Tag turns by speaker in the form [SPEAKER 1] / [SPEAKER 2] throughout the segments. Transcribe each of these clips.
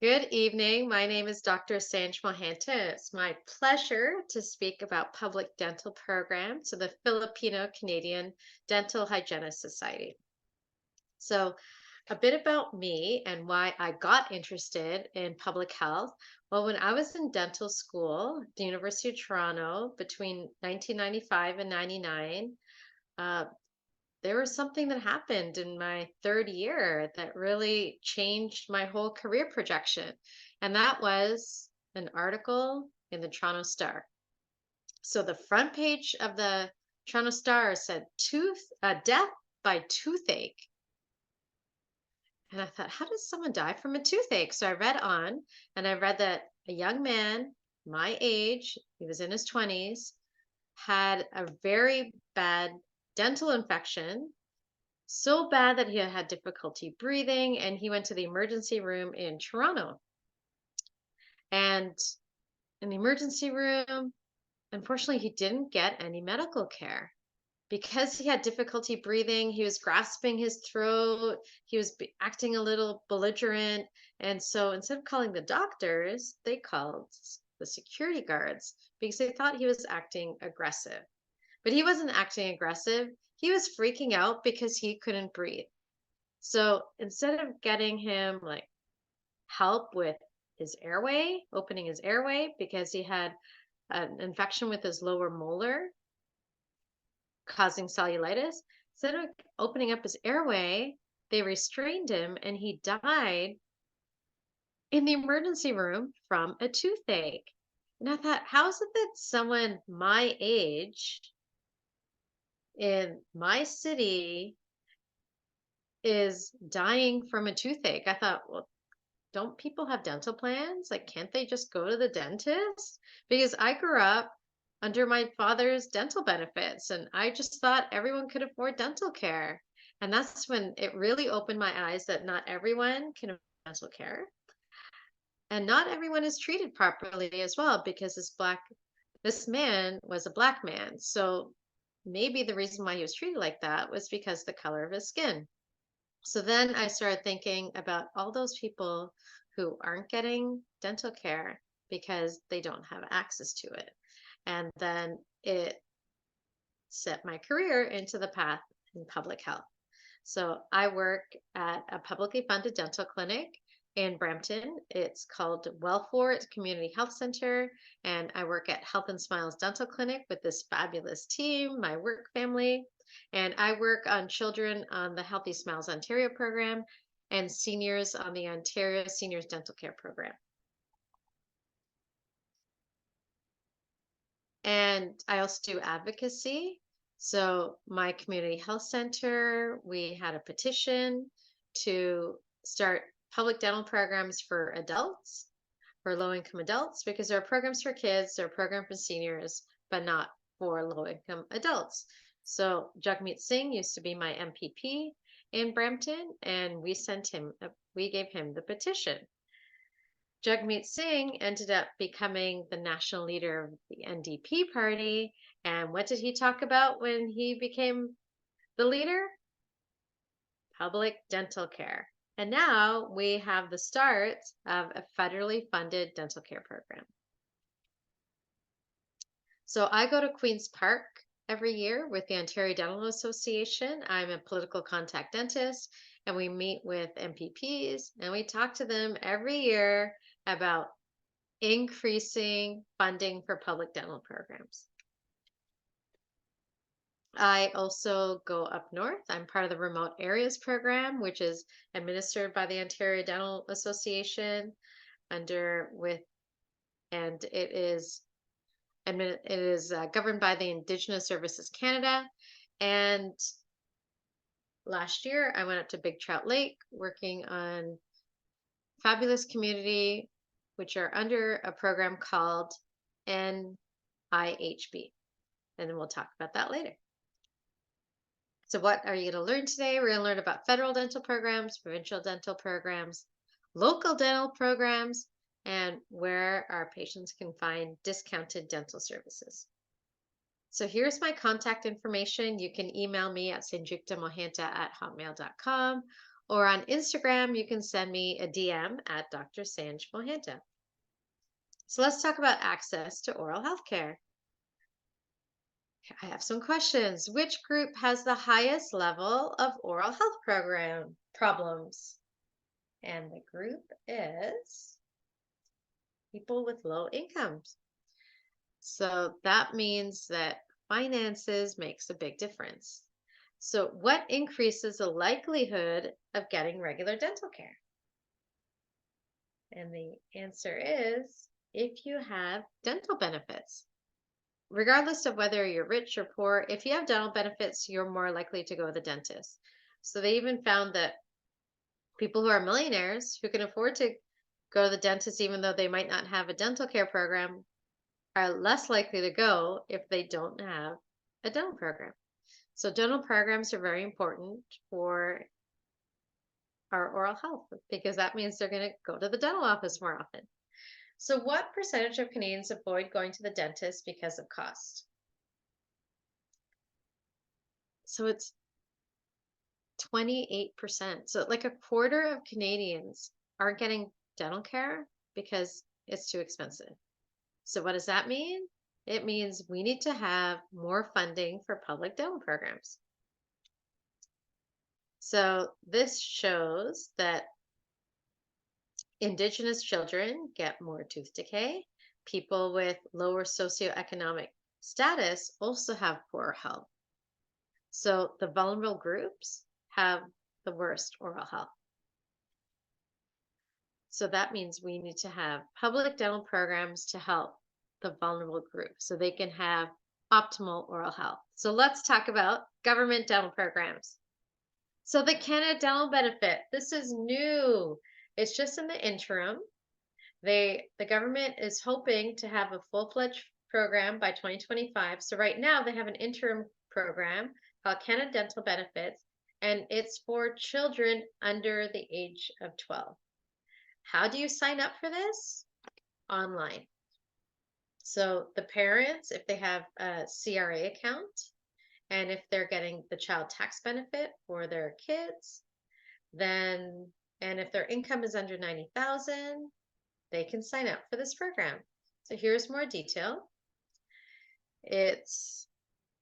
[SPEAKER 1] Good evening. My name is Dr. Sanj Mohanta. It's my pleasure to speak about public dental programs to the Filipino Canadian Dental Hygienist Society. So, a bit about me and why I got interested in public health. Well, when I was in dental school at the University of Toronto between 1995 and 99, uh, there was something that happened in my third year that really changed my whole career projection. And that was an article in the Toronto Star. So the front page of the Toronto Star said death by toothache. And I thought, how does someone die from a toothache? So I read on and I read that a young man, my age, he was in his 20s, had a very bad dental infection, so bad that he had difficulty breathing, and he went to the emergency room in Toronto. And in the emergency room, unfortunately, he didn't get any medical care because he had difficulty breathing. He was grasping his throat, he was acting a little belligerent. And so instead of calling the doctors, they called the security guards because they thought he was acting aggressive. But he wasn't acting aggressive. He was freaking out because he couldn't breathe. So instead of getting him like help with his airway, opening his airway because he had an infection with his lower molar causing cellulitis, instead of opening up his airway, they restrained him and he died in the emergency room from a toothache. And I thought, how is it that someone my age in my city is dying from a toothache? I thought, well, don't people have dental plans? Like, can't they just go to the dentist? Because I grew up under my father's dental benefits, and I just thought everyone could afford dental care. And that's when it really opened my eyes that not everyone can afford dental care, and not everyone is treated properly as well. Because this man was a black man, so maybe the reason why he was treated like that was because the color of his skin. So then I started thinking about all those people who aren't getting dental care because they don't have access to it. And then it set my career into the path in public health. So I work at a publicly funded dental clinic in Brampton. It's called Wellfort Community Health Center. And I work at Health and Smiles Dental Clinic with this fabulous team, my work family. And I work on children on the Healthy Smiles Ontario program and seniors on the Ontario Seniors Dental Care program. And I also do advocacy. So my community health center, we had a petition to start public dental programs for adults, for low-income adults, because there are programs for kids, there are programs for seniors, but not for low-income adults. So Jagmeet Singh used to be my MPP in Brampton, and we gave him the petition. Jagmeet Singh ended up becoming the national leader of the NDP party. And what did he talk about when he became the leader? Public dental care. And now we have the start of a federally funded dental care program. So I go to Queen's Park every year with the Ontario Dental Association. I'm a political contact dentist, and we meet with MPPs and we talk to them every year about increasing funding for public dental programs. I also go up north. I'm part of the Remote Areas Program, which is administered by the Ontario Dental Association and it is governed by the Indigenous Services Canada. And last year, I went up to Big Trout Lake working on fabulous community, which are under a program called NIHB. And then we'll talk about that later. So what are you going to learn today? We're going to learn about federal dental programs, provincial dental programs, local dental programs, and where our patients can find discounted dental services. So here's my contact information. You can email me at sanjuktamohanta@hotmail.com, or on Instagram, you can send me a DM at Dr. Sanj Mohanta. So let's talk about access to oral health care. I have some questions. Which group has the highest level of oral health program problems? And the group is people with low incomes. So that means that finances makes a big difference. So what increases the likelihood of getting regular dental care? And the answer is if you have dental benefits. Regardless of whether you're rich or poor, if you have dental benefits, you're more likely to go to the dentist. So they even found that people who are millionaires who can afford to go to the dentist, even though they might not have a dental care program, are less likely to go if they don't have a dental program. So dental programs are very important for our oral health because that means they're going to go to the dental office more often. So what percentage of Canadians avoid going to the dentist because of cost? So it's 28%. So like a quarter of Canadians aren't getting dental care because it's too expensive. So what does that mean? It means we need to have more funding for public dental programs. So this shows that Indigenous children get more tooth decay. People with lower socioeconomic status also have poor health. So the vulnerable groups have the worst oral health. So that means we need to have public dental programs to help the vulnerable group so they can have optimal oral health. So let's talk about government dental programs. So the Canada Dental Benefit, this is new. It's just in the interim. The government is hoping to have a full-fledged program by 2025. So right now they have an interim program called Canada Dental Benefits, and it's for children under the age of 12. How do you sign up for this? Online. So the parents, if they have a CRA account, and if they're getting the child tax benefit for their kids, then, and if their income is under 90,000, they can sign up for this program. So here's more detail.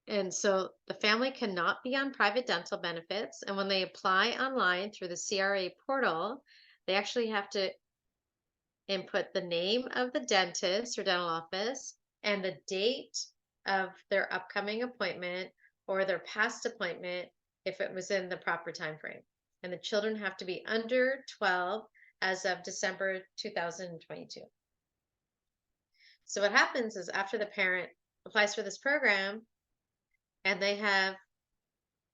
[SPEAKER 1] And so the family cannot be on private dental benefits. And when they apply online through the CRA portal, they actually have to input the name of the dentist or dental office and the date of their upcoming appointment or their past appointment if it was in the proper time frame. And the children have to be under 12 as of December 2022. So what happens is after the parent applies for this program and they have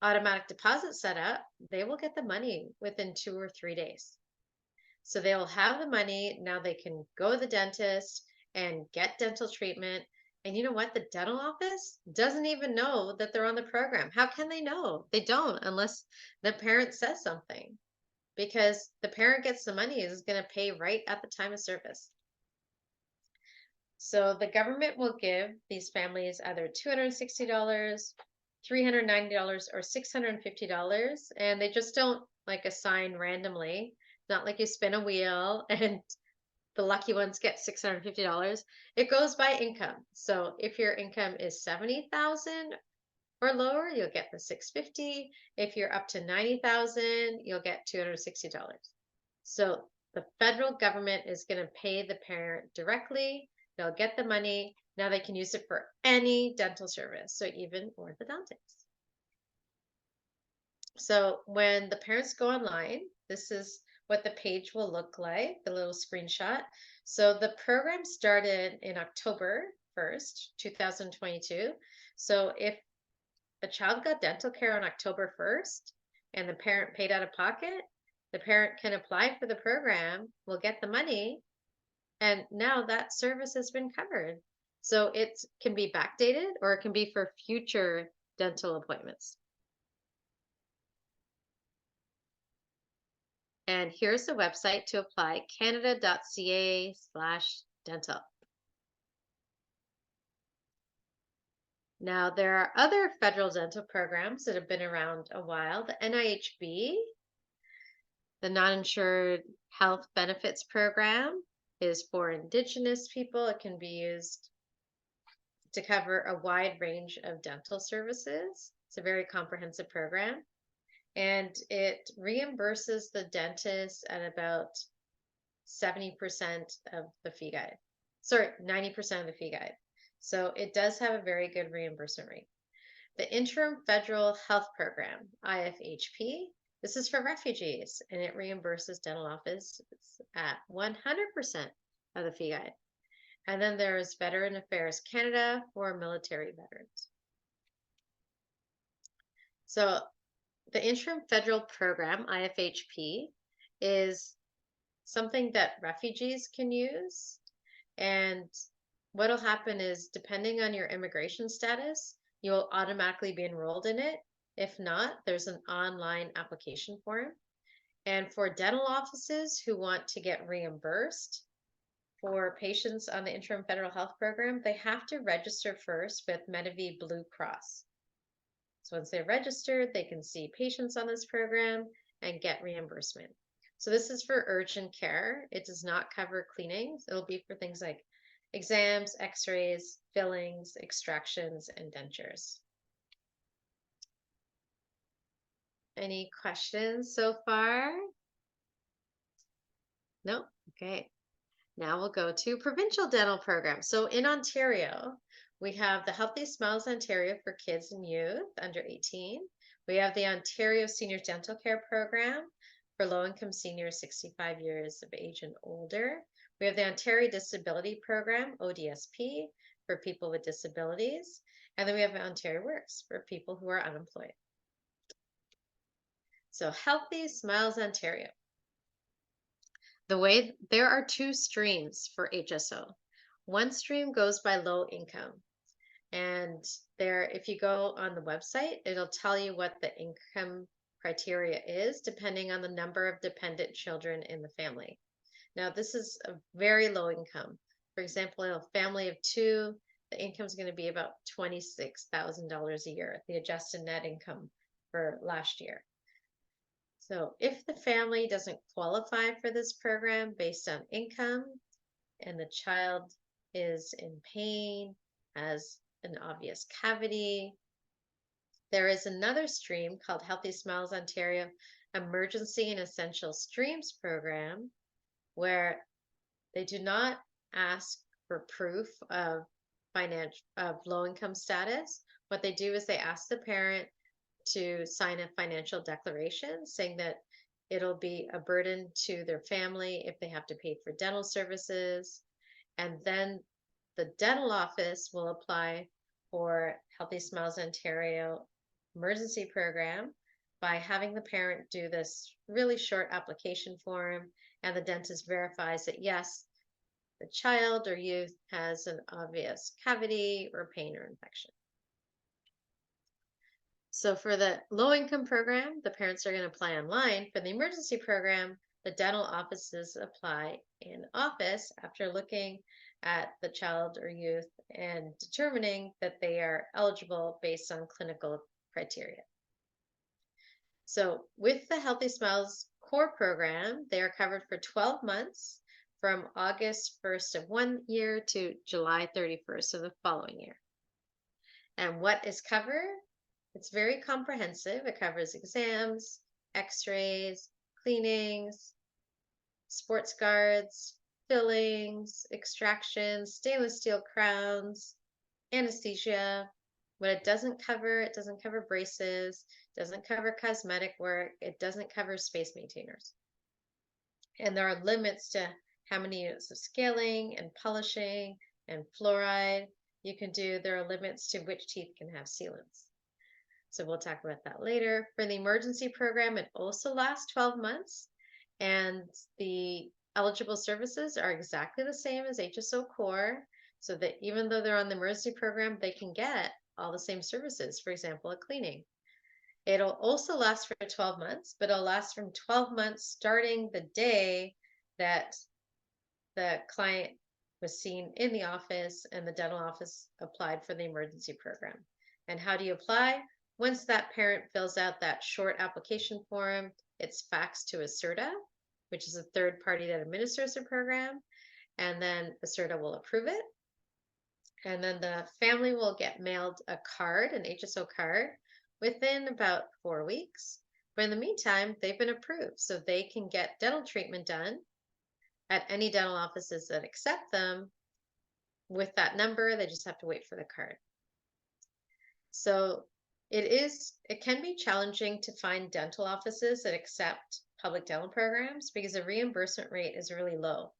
[SPEAKER 1] automatic deposit set up, they will get the money within 2 or 3 days. So they'll have the money. Now they can go to the dentist and get dental treatment. And you know what? The dental office doesn't even know that they're on the program. How can they know? They don't unless the parent says something because the parent gets the money is going to pay right at the time of service. So the government will give these families either $260, $390, or $650, and they just don't like assign randomly. Not like you spin a wheel and the lucky ones get $650. It goes by income. So if your income is 70,000 or lower, you'll get the 650. If you're up to 90,000, you'll get $260. So the federal government is going to pay the parent directly. They'll get the money. Now they can use it for any dental service, so even orthodontics. So when the parents go online, this is what the page will look like, the little screenshot. So the program started in October 1st, 2022. So if a child got dental care on October 1st and the parent paid out of pocket, the parent can apply for the program, will get the money, and now that service has been covered. So it can be backdated or it can be for future dental appointments. And here's the website to apply, canada.ca/dental. Now, there are other federal dental programs that have been around a while. The NIHB The non-insured health benefits program is for Indigenous people. It can be used to cover a wide range of dental services. It's a very comprehensive program, and it reimburses the dentist at about 70% of the fee guide. Sorry, 90% of the fee guide. So it does have a very good reimbursement rate. The Interim Federal Health Program, IFHP, this is for refugees, and it reimburses dental office at 100% of the fee guide. And then there's Veteran Affairs Canada for military veterans. So the Interim Federal Program, IFHP, is something that refugees can use. And what'll happen is, depending on your immigration status, you'll automatically be enrolled in it. If not, there's an online application form. And for dental offices who want to get reimbursed for patients on the Interim Federal Health Program, they have to register first with Medavie Blue Cross. So once they're registered, they can see patients on this program and get reimbursement. So this is for urgent care. It does not cover cleanings. It'll be for things like exams, x-rays, fillings, extractions, and dentures. Any questions so far? No? Okay. Now we'll go to provincial dental programs. So in Ontario, we have the Healthy Smiles Ontario for kids and youth under 18. We have the Ontario Senior Dental Care Program for low-income seniors 65 years of age and older. We have the Ontario Disability Program, ODSP, for people with disabilities. And then we have Ontario Works for people who are unemployed. So Healthy Smiles Ontario. There are two streams for HSO. One stream goes by low income. And there, if you go on the website, it'll tell you what the income criteria is depending on the number of dependent children in the family. Now, this is a very low income. For example, in a family of two, the income is going to be about $26,000 a year, the adjusted net income for last year. So if the family doesn't qualify for this program based on income, and the child is in pain, has an obvious cavity, there is another stream called Healthy Smiles Ontario Emergency and Essential Streams Program, where they do not ask for proof of low income status. What they do is they ask the parent to sign a financial declaration saying that it'll be a burden to their family if they have to pay for dental services. And then the dental office will apply for Healthy Smiles Ontario emergency program by having the parent do this really short application form, and the dentist verifies that yes, the child or youth has an obvious cavity or pain or infection. So for the low income program, the parents are going to apply online. For the emergency program, the dental offices apply in office after looking at the child or youth and determining that they are eligible based on clinical criteria. So with the Healthy Smiles core program, they are covered for 12 months from August 1st of one year to July 31st of the following year. And what is covered? It's very comprehensive. It covers exams, x-rays, cleanings, sports guards, fillings, extractions, stainless steel crowns, anesthesia. What it doesn't cover braces, doesn't cover cosmetic work, it doesn't cover space maintainers. And there are limits to how many units of scaling and polishing and fluoride you can do. There are limits to which teeth can have sealants. So we'll talk about that later. For the emergency program, it also lasts 12 months, and the eligible services are exactly the same as HSO core, so that even though they're on the emergency program, they can get all the same services. For example, a cleaning. It'll also last for 12 months, but it'll last from 12 months starting the day that the client was seen in the office and the dental office applied for the emergency program. And how do you apply? Once that parent fills out that short application form, it's faxed to Acerta, which is a third party that administers the program, and then Acerta will approve it. And then the family will get mailed a card, an HSO card, within about 4 weeks. But in the meantime, they've been approved, so they can get dental treatment done at any dental offices that accept them with that number. They just have to wait for the card. So it can be challenging to find dental offices that accept public dental programs because the reimbursement rate is really low.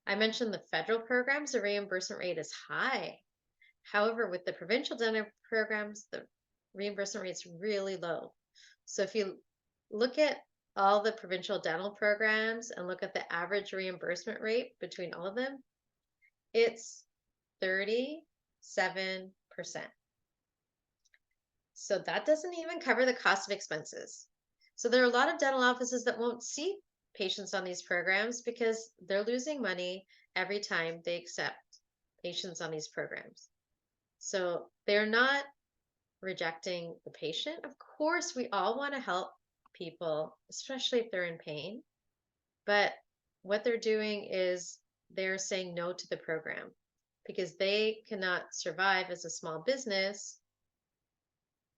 [SPEAKER 1] I mentioned the federal programs, the reimbursement rate is high. However, with the provincial dental programs, the reimbursement rate's really low. So if you look at all the provincial dental programs and look at the average reimbursement rate between all of them, it's 37%. So that doesn't even cover the cost of expenses. So there are a lot of dental offices that won't see patients on these programs because they're losing money every time they accept patients on these programs. So they're not rejecting the patient. Of course, we all want to help people, especially if they're in pain. But what they're doing is they're saying no to the program because they cannot survive as a small business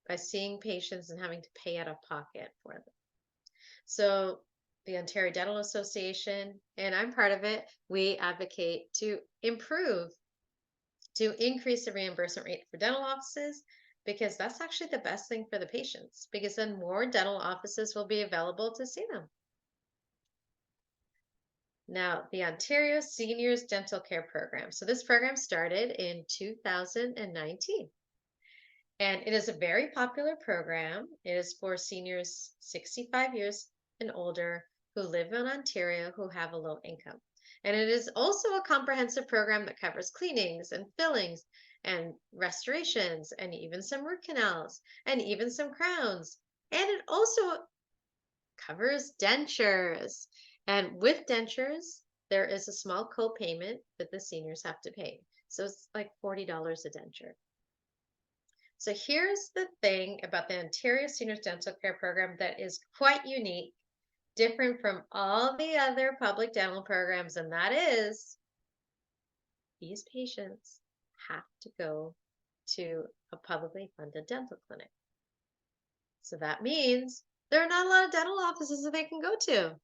[SPEAKER 1] by seeing patients and having to pay out of pocket for them. So the Ontario Dental Association, and I'm part of it, we advocate to increase the reimbursement rate for dental offices because that's actually the best thing for the patients because then more dental offices will be available to see them. Now, the Ontario Seniors Dental Care Program. So this program started in 2019. And it is a very popular program. It is for seniors 65 years and older who live in Ontario who have a low income. And it is also a comprehensive program that covers cleanings and fillings and restorations and even some root canals and even some crowns. And it also covers dentures. And with dentures, there is a small co-payment that the seniors have to pay. So it's like $40 a denture. So here's the thing about the Ontario Seniors Dental Care Program that is quite unique, different from all the other public dental programs, and that is these patients have to go to a publicly funded dental clinic. So that means there are not a lot of dental offices that they can go to.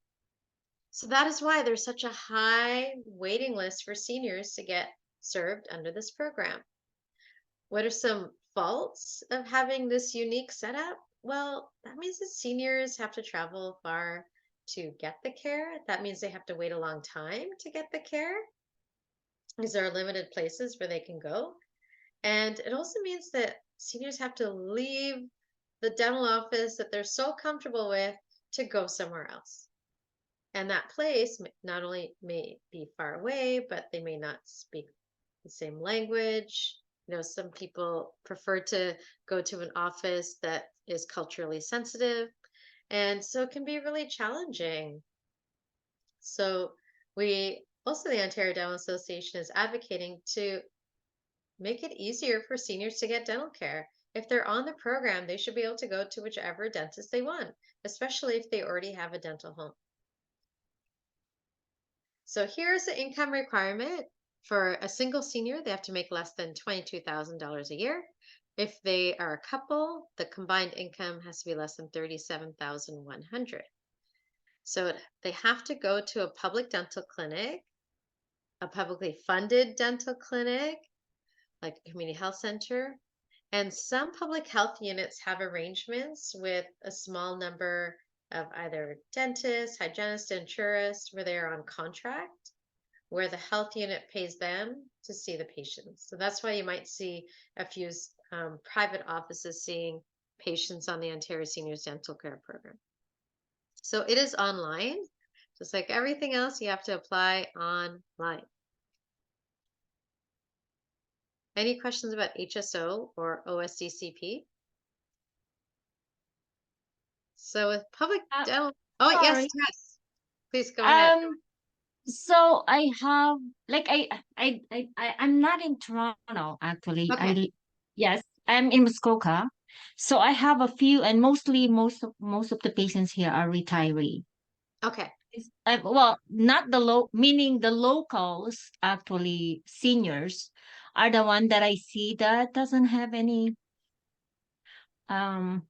[SPEAKER 1] So that is why there's such a high waiting list for seniors to get served under this program. What are some faults of having this unique setup? Well, that means that seniors have to travel far to get the care. That means they have to wait a long time to get the care because there are limited places where they can go. And it also means that seniors have to leave the dental office that they're so comfortable with to go somewhere else. And that place not only may be far away, but they may not speak the same language. Some people prefer to go to an office that is culturally sensitive, and so it can be really challenging. So the Ontario Dental Association is advocating to make it easier for seniors to get dental care. If they're on the program, they should be able to go to whichever dentist they want, especially if they already have a dental home. So here's the income requirement. For a single senior, they have to make less than $22,000 a year. If they are a couple, the combined income has to be less than $37,100. So they have to go to a public dental clinic, a publicly funded dental clinic, like a community health center. And some public health units have arrangements with a small number of either dentists, hygienists, denturists, where they are on contract, where the health unit pays them to see the patients. So that's why you might see a few private offices seeing patients on the Ontario Seniors Dental Care Program. So it is online. Just like everything else, you have to apply online. Any questions about HSO or OSDCP? So with public dental, oh yes,
[SPEAKER 2] Sorry.
[SPEAKER 1] yes, please go ahead.
[SPEAKER 2] So I have like I'm not in Toronto actually.
[SPEAKER 1] Okay.
[SPEAKER 2] Yes, I'm in Muskoka. So I have a few, and mostly most of the patients here are retiree.
[SPEAKER 1] Okay.
[SPEAKER 2] Well, not the meaning the locals, actually seniors, are the one that I see that doesn't have any um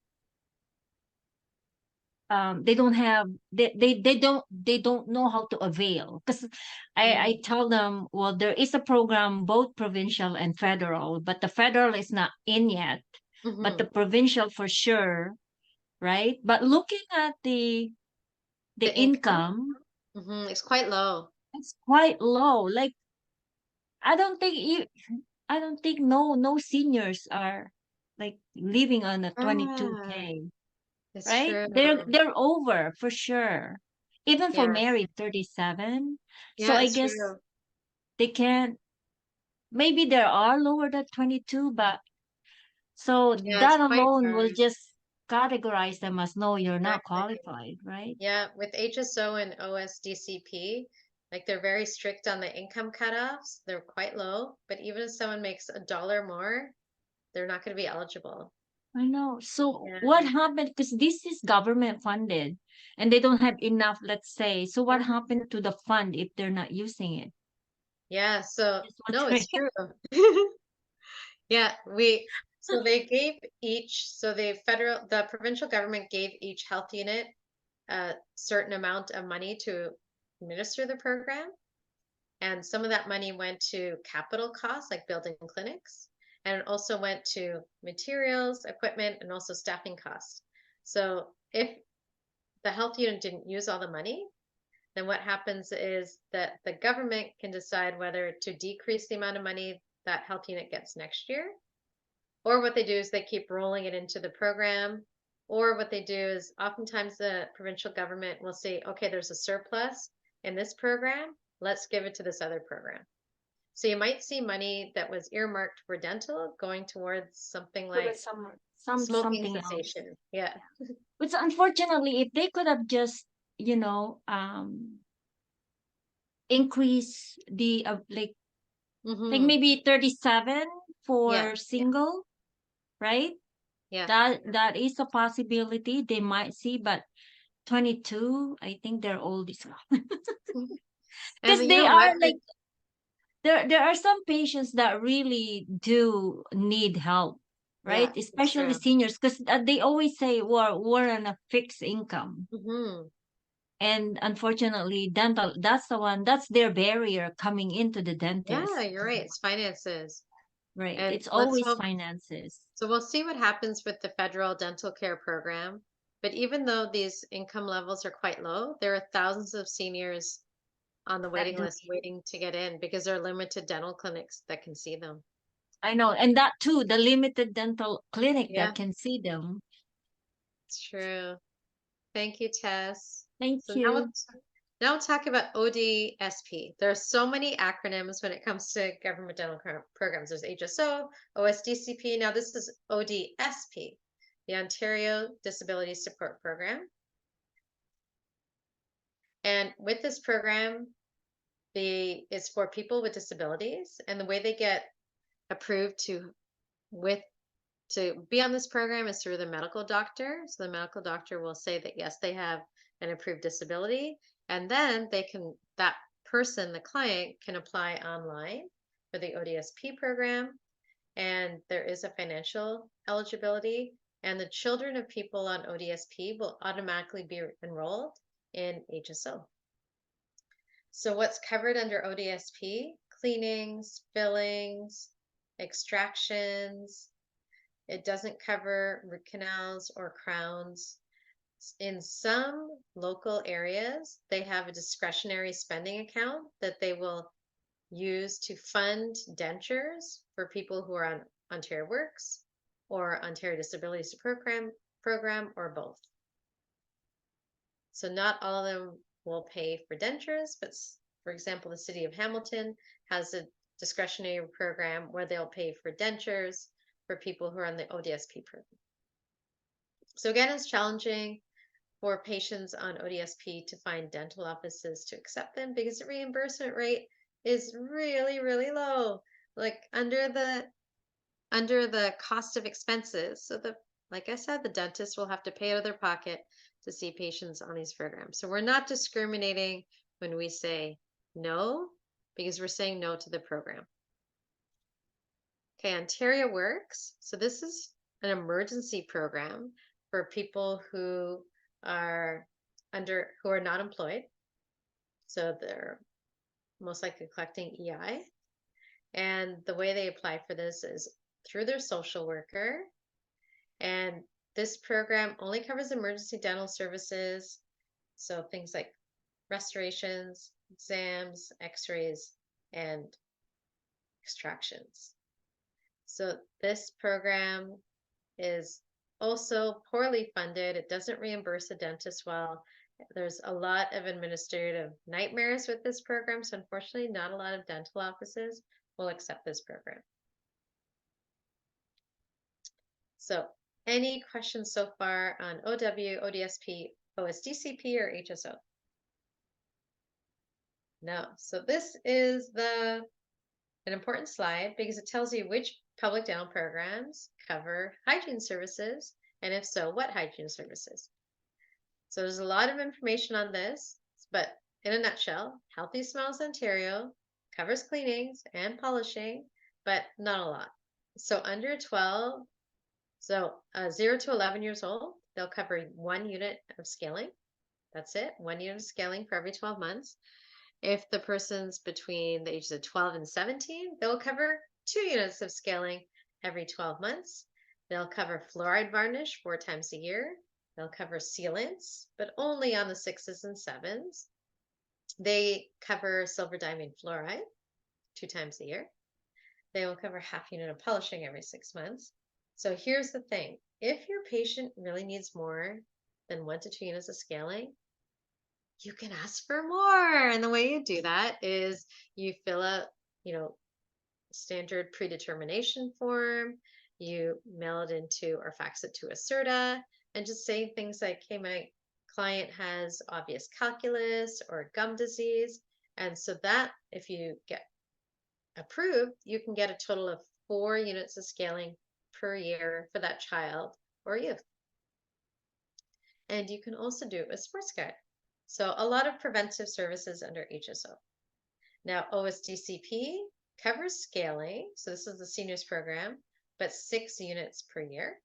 [SPEAKER 2] they don't have they don't know how to avail, because I
[SPEAKER 1] Mm.
[SPEAKER 2] tell them, well, there is a program both provincial and federal, but the federal is not in yet, but the
[SPEAKER 1] Hmm.
[SPEAKER 2] provincial for sure, right? But looking at the
[SPEAKER 1] The income,
[SPEAKER 2] income,
[SPEAKER 1] it's quite low.
[SPEAKER 2] it's quite low. Like, I don't think you I don't think no seniors are like living on a
[SPEAKER 1] Ah,
[SPEAKER 2] 22K,
[SPEAKER 1] it's
[SPEAKER 2] right?
[SPEAKER 1] true.
[SPEAKER 2] They're over for sure. Even for
[SPEAKER 1] Yes.
[SPEAKER 2] married 37. So
[SPEAKER 1] Yeah,
[SPEAKER 2] I
[SPEAKER 1] it's
[SPEAKER 2] guess
[SPEAKER 1] true.
[SPEAKER 2] they can't, maybe there are lower than 22, but so
[SPEAKER 1] Yeah, it's
[SPEAKER 2] that
[SPEAKER 1] quite
[SPEAKER 2] alone will
[SPEAKER 1] hard.
[SPEAKER 2] just categorize them as no, you're not
[SPEAKER 1] Exactly.
[SPEAKER 2] qualified, right?
[SPEAKER 1] Yeah, with HSO and OSDCP, like they're very strict on the income cutoffs. They're quite low, but even if someone makes a dollar more, they're not going to be eligible.
[SPEAKER 2] I know. So
[SPEAKER 1] Yeah.
[SPEAKER 2] what happened? Because this is government funded and they don't have enough, let's say. So what
[SPEAKER 1] Yeah.
[SPEAKER 2] happened to the fund if they're not using it?
[SPEAKER 1] Yeah. So,
[SPEAKER 2] Just
[SPEAKER 1] no, it's
[SPEAKER 2] wondering.
[SPEAKER 1] true. Yeah, so they gave each, so the provincial government gave each health unit a certain amount of money to administer the program. And some of that money went to capital costs, like building clinics, and it also went to materials, equipment, and also staffing costs. So if the health unit didn't use all the money, then what happens is that the government can decide whether to decrease the amount of money that health unit gets next year, or what they do is they keep rolling it into the program. Or what they do is oftentimes the provincial government will say, okay, there's a surplus in this program, let's give it to this other program. So you might see money that was earmarked for dental going towards something
[SPEAKER 2] There was
[SPEAKER 1] like smoking
[SPEAKER 2] something else.
[SPEAKER 1] cessation. Yeah.
[SPEAKER 2] Which unfortunately, if they could have just, increase the like
[SPEAKER 1] Mm-hmm.
[SPEAKER 2] maybe 37
[SPEAKER 1] Yeah.
[SPEAKER 2] for single, right?
[SPEAKER 1] Yeah.
[SPEAKER 2] That is a possibility they might see, but 22, I think they're old as well.
[SPEAKER 1] And
[SPEAKER 2] Because
[SPEAKER 1] you
[SPEAKER 2] they
[SPEAKER 1] know
[SPEAKER 2] are
[SPEAKER 1] what?
[SPEAKER 2] like, there are some patients that really do need help, right?
[SPEAKER 1] Yeah, it's
[SPEAKER 2] Especially
[SPEAKER 1] true.
[SPEAKER 2] seniors, because they always say we're on a fixed income.
[SPEAKER 1] Mm-hmm.
[SPEAKER 2] And unfortunately, dental, that's their barrier coming into the
[SPEAKER 1] Yeah,
[SPEAKER 2] dentist,
[SPEAKER 1] you're right. It's finances.
[SPEAKER 2] right?
[SPEAKER 1] And
[SPEAKER 2] It's
[SPEAKER 1] let's
[SPEAKER 2] always
[SPEAKER 1] hope.
[SPEAKER 2] finances.
[SPEAKER 1] So we'll see what happens with the federal dental care program. But even though these income levels are quite low, there are thousands of seniors on the
[SPEAKER 2] That
[SPEAKER 1] waiting
[SPEAKER 2] do
[SPEAKER 1] list waiting to get in because there are limited dental clinics that can see them.
[SPEAKER 2] I know, and that too, the limited dental clinic that
[SPEAKER 1] Yeah,
[SPEAKER 2] can see them.
[SPEAKER 1] it's true. Thank you, Tess.
[SPEAKER 2] Thank
[SPEAKER 1] So now
[SPEAKER 2] you.
[SPEAKER 1] we'll talk about ODSP. There are so many acronyms when it comes to government dental programs. There's HSO, OSDCP. Now this is ODSP, the Ontario Disability Support Program. And with this program, it's for people with disabilities, and the way they get approved with to be on this program is through the medical doctor. So the medical doctor will say that yes, they have an approved disability, and then that person, the client, can apply online for the ODSP program, and there is a financial eligibility, and the children of people on ODSP will automatically be enrolled in HSO. So what's covered under ODSP? Cleanings, fillings, extractions. It doesn't cover root canals or crowns. In some local areas, they have a discretionary spending account that they will use to fund dentures for people who are on Ontario Works or Ontario Disability program or both. So not all of them will pay for dentures, but for example, the city of Hamilton has a discretionary program where they'll pay for dentures for people who are on the ODSP program. So again, it's challenging for patients on ODSP to find dental offices to accept them because the reimbursement rate is really, really low, like under the cost of expenses. So the Like I said, the dentist will have to pay out of their pocket to see patients on these programs. So we're not discriminating when we say no, because we're saying no to the program. Okay, Ontario Works. So this is an emergency program for people who are not employed. So they're most likely collecting EI. And the way they apply for this is through their social worker. And this program only covers emergency dental services. So things like restorations, exams, x-rays, and extractions. So this program is also poorly funded. It doesn't reimburse the dentist well. There's a lot of administrative nightmares with this program. So unfortunately, not a lot of dental offices will accept this program. So any questions so far on OW, ODSP, OSDCP, or HSO? No. So this is an important slide because it tells you which public dental programs cover hygiene services, and if so, what hygiene services. So there's a lot of information on this, but in a nutshell, Healthy Smiles Ontario covers cleanings and polishing, but not a lot. So under 12, 0 to 11 years old, they'll cover 1 unit of scaling. That's it, 1 unit of scaling for every 12 months. If the person's between the ages of 12 and 17, they'll cover 2 units of scaling every 12 months. They'll cover fluoride varnish 4 times a year. They'll cover sealants, but only on the 6s and 7s. They cover silver diamond fluoride 2 times a year. They will cover half-unit of polishing every 6 months. So here's the thing. If your patient really needs more than 1 to 2 units of scaling, you can ask for more. And the way you do that is you fill out, standard predetermination form, you mail it into or fax it to a CERTA, and just say things like, hey, my client has obvious calculus or gum disease. And so that if you get approved, you can get a total of 4 units of scaling per year for that child or youth. And you can also do it with sports card. So a lot of preventive services under HSO. Now, OSDCP covers scaling. So this is the seniors program, but 6 units per year.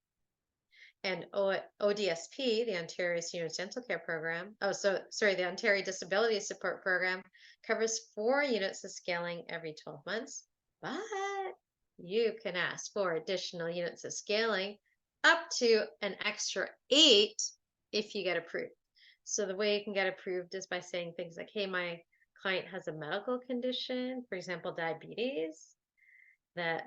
[SPEAKER 1] And ODSP, the Ontario Seniors Dental Care Program, the Ontario Disability Support Program covers 4 units of scaling every 12 months, but you can ask for additional units of scaling up to an extra 8 if you get approved. So the way you can get approved is by saying things like, hey, my client has a medical condition, for example, diabetes, that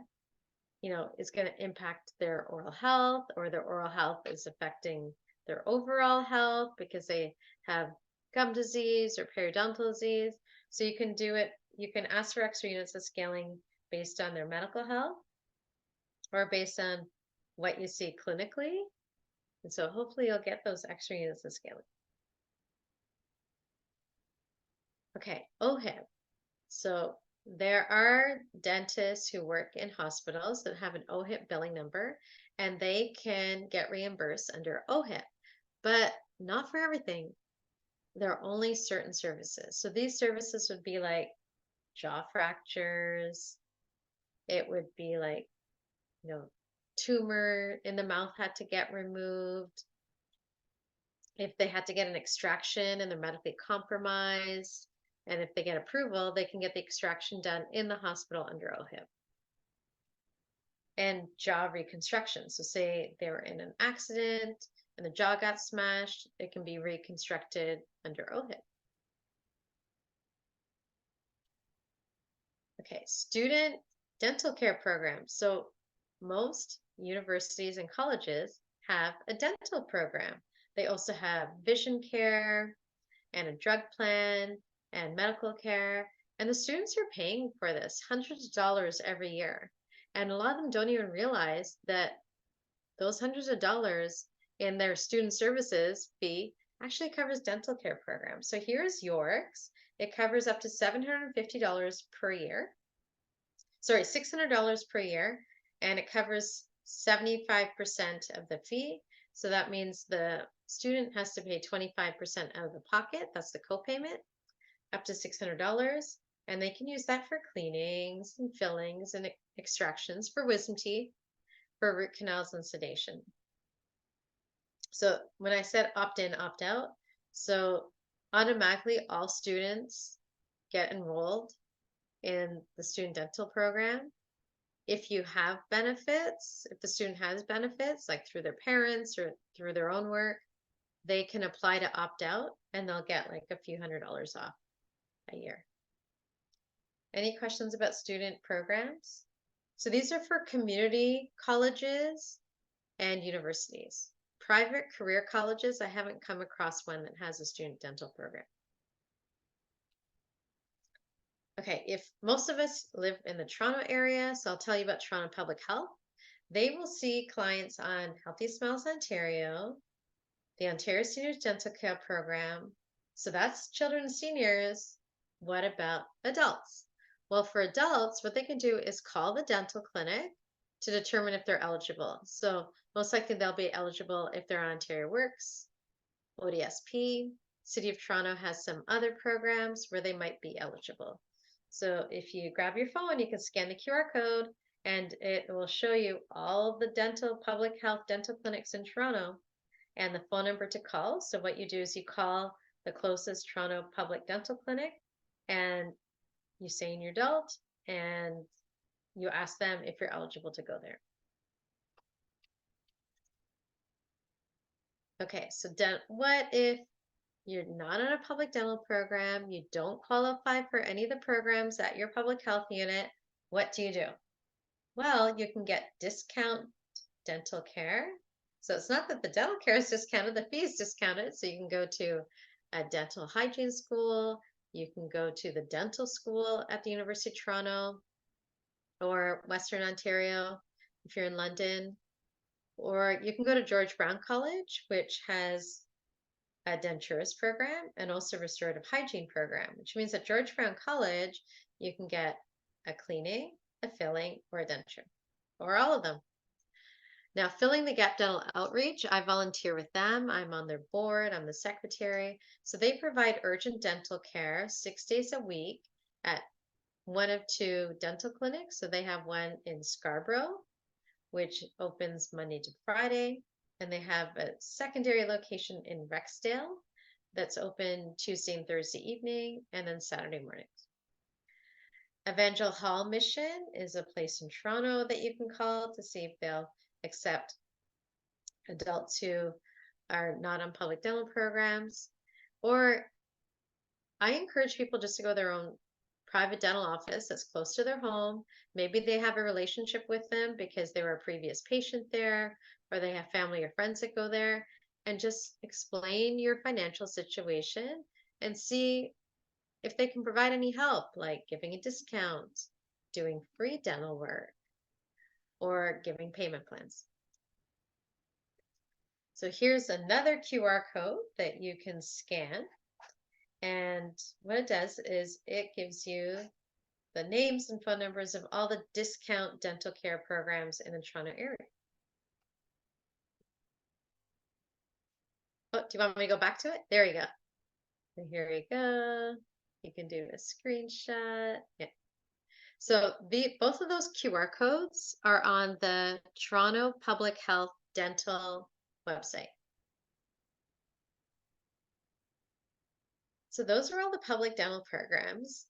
[SPEAKER 1] is going to impact their oral health, or their oral health is affecting their overall health because they have gum disease or periodontal disease. So you can do it, you can ask for extra units of scaling based on their medical health or based on what you see clinically. And so hopefully you'll get those extra units of scaling. Okay, OHIP. So there are dentists who work in hospitals that have an OHIP billing number, and they can get reimbursed under OHIP, but not for everything. There are only certain services. So these services would be like jaw fractures. It would be like, tumor in the mouth had to get removed. If they had to get an extraction and they're medically compromised, and if they get approval, they can get the extraction done in the hospital under OHIP. And jaw reconstruction. So say they were in an accident and the jaw got smashed, it can be reconstructed under OHIP. Okay, student dental care programs. So most universities and colleges have a dental program. They also have vision care and a drug plan and medical care. And the students are paying for this hundreds of dollars every year. And a lot of them don't even realize that those hundreds of dollars in their student services fee actually covers dental care programs. So here's York's. It covers up to $750 per year. Sorry, $600 per year. And it covers 75% of the fee. So that means the student has to pay 25% out of the pocket. That's the copayment, up to $600. And they can use that for cleanings and fillings and extractions, for wisdom teeth, for root canals and sedation. So when I said opt in, opt out, so automatically all students get enrolled in the student dental program. If you have benefits, if the student has benefits, like through their parents or through their own work, they can apply to opt out and they'll get like a few $100s off a year. Any questions about student programs? So these are for community colleges and universities. Private career colleges, I haven't come across one that has a student dental program. Okay, if most of us live in the Toronto area, so I'll tell you about Toronto Public Health. They will see clients on Healthy Smiles Ontario, the Ontario Seniors Dental Care Program. So that's children and seniors. What about adults? Well, for adults, what they can do is call the dental clinic to determine if they're eligible. So most likely they'll be eligible if they're on Ontario Works, ODSP. City of Toronto has some other programs where they might be eligible. So if you grab your phone, you can scan the QR code and it will show you all of the public health dental clinics in Toronto and the phone number to call. So what you do is you call the closest Toronto public dental clinic and you say in your adult and you ask them if you're eligible to go there. Okay, so what if you're not on a public dental program, you don't qualify for any of the programs at your public health unit? What do you do? Well, you can get discount dental care. So it's not that the dental care is discounted, the fee is discounted. So you can go to a dental hygiene school, you can go to the dental school at the University of Toronto or Western Ontario if you're in London, or you can go to George Brown College, which has a denturist program and also restorative hygiene program, which means at George Brown College, you can get a cleaning, a filling, or a denture, or all of them. Now, Filling the Gap Dental Outreach, I volunteer with them. I'm on their board, I'm the secretary. So they provide urgent dental care 6 days a week at one of two dental clinics. So they have one in Scarborough, which opens Monday to Friday, and they have a secondary location in Rexdale that's open Tuesday and Thursday evening, and then Saturday mornings. Evangel Hall Mission is a place in Toronto that you can call to see if they'll accept adults who are not on public dental programs. Or I encourage people just to go to their own private dental office that's close to their home. Maybe they have a relationship with them because they were a previous patient there, or they have family or friends that go there, and just explain your financial situation and see if they can provide any help, like giving a discount, doing free dental work, or giving payment plans. So here's another QR code that you can scan. And what it does is it gives you the names and phone numbers of all the discount dental care programs in the Toronto area. Oh, do you want me to go back to it? There you go. And here you go. You can do a screenshot. Yeah. So both of those QR codes are on the Toronto Public Health Dental website. So those are all the public dental programs.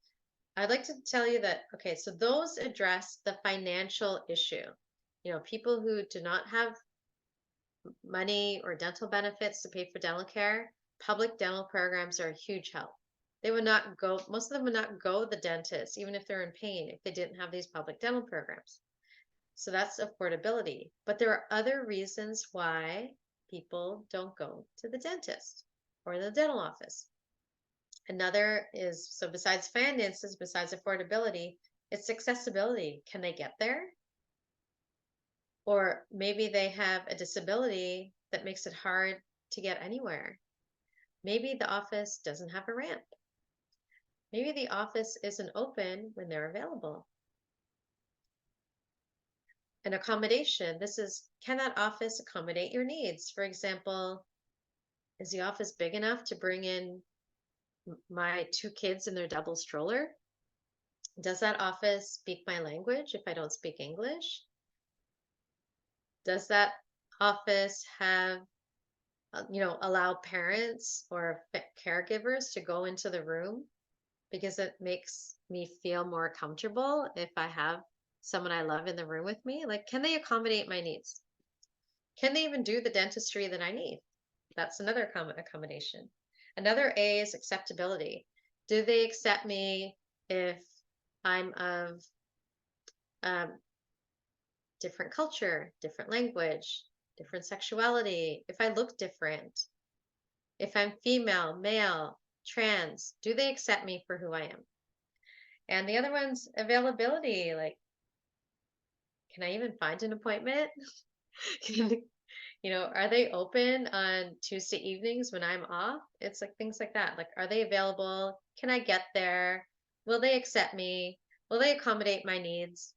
[SPEAKER 1] I'd like to tell you that, okay, so those address the financial issue. You know, people who do not have money or dental benefits to pay for dental care, public dental programs are a huge help. They would not go, most of them would not go to the dentist, even if they're in pain, if they didn't have these public dental programs. So that's affordability. But there are other reasons why people don't go to the dentist or the dental office. Another is, so besides finances, besides affordability, it's accessibility. Can they get there? Or maybe they have a disability that makes it hard to get anywhere. Maybe the office doesn't have a ramp. Maybe the office isn't open when they're available. an accommodation. This is, can that office accommodate your needs? For example, is the office big enough to bring in my two kids in their double stroller? Does that office speak my language if I don't speak English? Does that office have, allow parents or caregivers to go into the room because it makes me feel more comfortable if I have someone I love in the room with me? Like, can they accommodate my needs? Can they even do the dentistry that I need? That's another accommodation. Another A is acceptability. Do they accept me if I'm of um, different culture, different language, different sexuality, if I look different, if I'm female, male, trans, do they accept me for who I am? And the other one's availability. Like, can I even find an appointment? Can, are they open on Tuesday evenings when I'm off? It's like things like that. Like, are they available? Can I get there? Will they accept me? Will they accommodate my needs?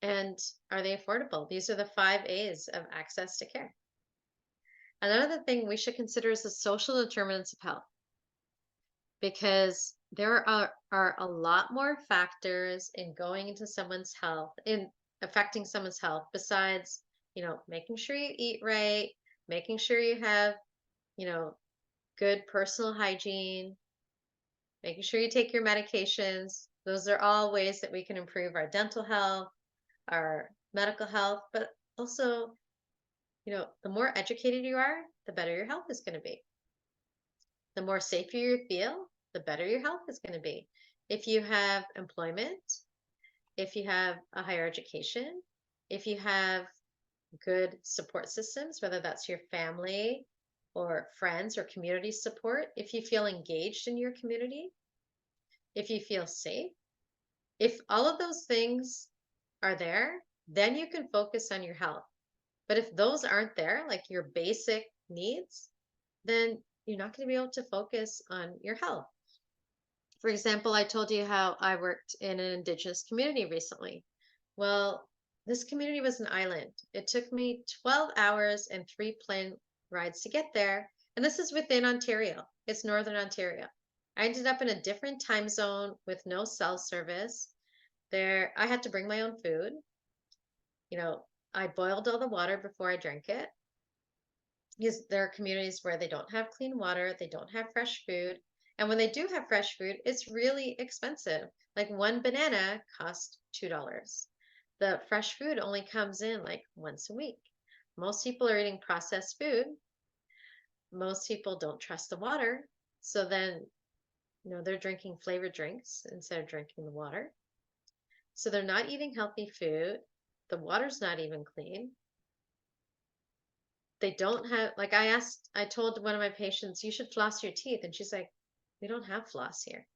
[SPEAKER 1] And are they affordable? These are the 5 A's of access to care. Another thing we should consider is the social determinants of health, because there are a lot more factors in going into someone's health, in affecting someone's health, besides, making sure you eat right, making sure you have, you know, good personal hygiene, making sure you take your medications. Those are all ways that we can improve our dental health, our medical health, but also, the more educated you are, the better your health is going to be. The more safer you feel, the better your health is going to be. If you have employment, if you have a higher education, if you have good support systems, whether that's your family or friends or community support, if you feel engaged in your community, if you feel safe, if all of those things are there, then you can focus on your health. But if those aren't there, like your basic needs, then you're not going to be able to focus on your health. For example, I told you how I worked in an indigenous community recently. Well, this community was an island. It took me 12 hours and 3 plane rides to get there. And this is within Ontario. It's Northern Ontario. I ended up in a different time zone with no cell service. There, I had to bring my own food. I boiled all the water before I drank it, because there are communities where they don't have clean water, they don't have fresh food. And when they do have fresh food, it's really expensive. Like one banana costs $2. The fresh food only comes in like once a week. Most people are eating processed food. Most people don't trust the water. So then, they're drinking flavored drinks instead of drinking the water. So they're not eating healthy food. The water's not even clean. They don't have, like, I told one of my patients, you should floss your teeth. And she's like, we don't have floss here.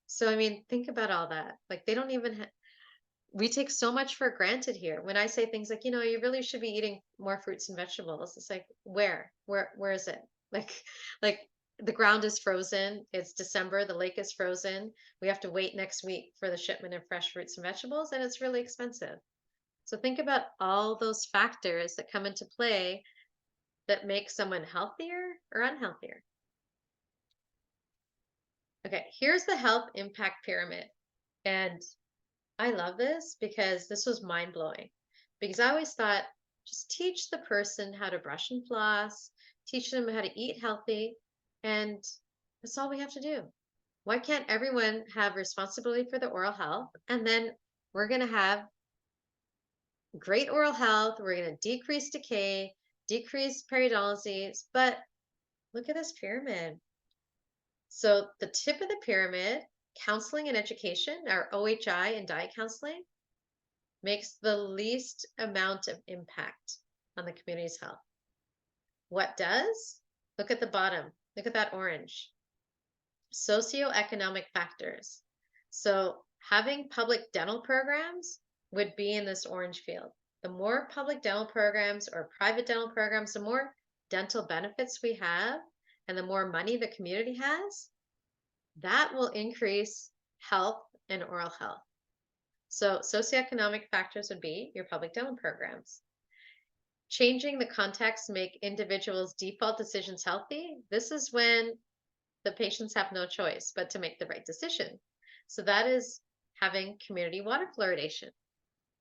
[SPEAKER 1] So, I mean, think about all that. Like, they don't even we take so much for granted here. When I say things like, you really should be eating more fruits and vegetables, it's like, where is it? Like, like the ground is frozen. It's December. The lake is frozen. We have to wait next week for the shipment of fresh fruits and vegetables, and it's really expensive. So think about all those factors that come into play that make someone healthier or unhealthier. Okay, here's the health impact pyramid. And I love this because this was mind blowing. Because I always thought, just teach the person how to brush and floss, teach them how to eat healthy, and that's all we have to do. Why can't everyone have responsibility for the oral health? And then we're going to have great oral health. We're going to decrease decay, decrease periodontal, but look at this pyramid. So the tip of the pyramid, counseling and education, our OHI and diet counseling, makes the least amount of impact on the community's health. What does? Look at the bottom. Look at that orange. Socioeconomic factors. So having public dental programs would be in this orange field. The more public dental programs or private dental programs, the more dental benefits we have, and the more money the community has, that will increase health and oral health. So socioeconomic factors would be your public dental programs. Changing the context to make individuals' default decisions healthy. This is when the patients have no choice but to make the right decision. So that is having community water fluoridation.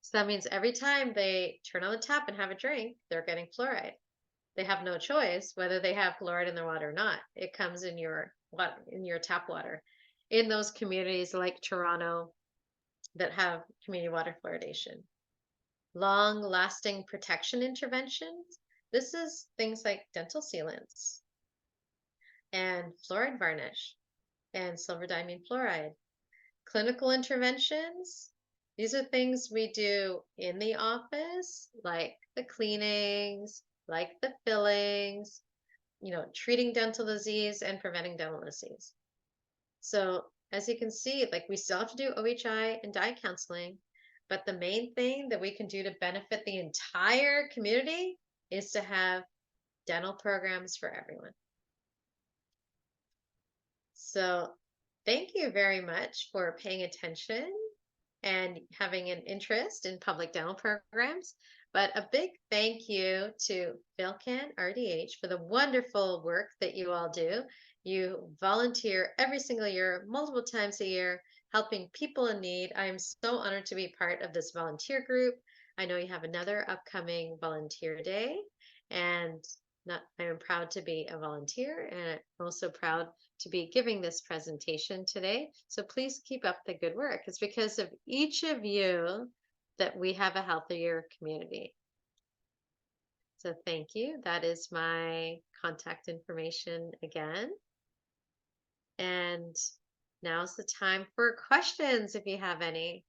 [SPEAKER 1] So that means every time they turn on the tap and have a drink, they're getting fluoride. They have no choice whether they have fluoride in their water or not. It comes in your tap water. In those communities like Toronto that have community water fluoridation. Long-lasting protection interventions. This is things like dental sealants and fluoride varnish and silver diamine fluoride. Clinical interventions. These are things we do in the office, like the cleanings, like the fillings, treating dental disease and preventing dental disease. So as you can see, like we still have to do OHI and diet counseling, but the main thing that we can do to benefit the entire community is to have dental programs for everyone. So thank you very much for paying attention and having an interest in public dental programs. But a big thank you to Fil-Can RDH for the wonderful work that you all do. You volunteer every single year, multiple times a year, helping people in need. I am so honored to be part of this volunteer group. I know you have another upcoming volunteer day, and I am proud to be a volunteer, and I'm also proud to be giving this presentation today. So please keep up the good work. It's because of each of you that we have a healthier community. So thank you. That is my contact information again. And now's the time for questions if you have any.